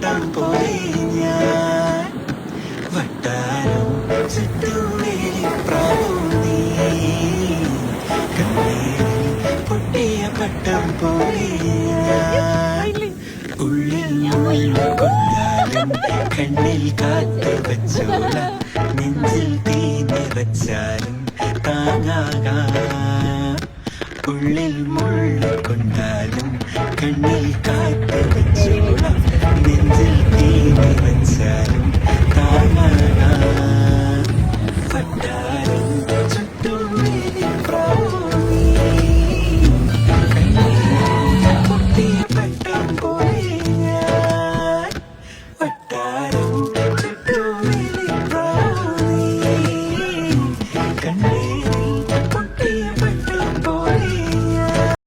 പട്ടം പോലെ ഞാൻ വട്ടാരം ചുറ്റുവേലിപ്രാവൂന്നി കണ്ണീരിൽ പൊട്ടിയ പട്ടം പോലെ ഞാൻ ഉള്ളിൽ കൊണ്ടാലും കണ്ണിൽ കാത്തു വച്ചോള നെഞ്ചിൽ തീനെ വച്ചാലും താങ്ങാകാം ഉള്ളിൽ മുള്ളിൽ കൊണ്ടാലും കണ്ണിൽ കാത്തു വച്ചോള നെഞ്ചിൽ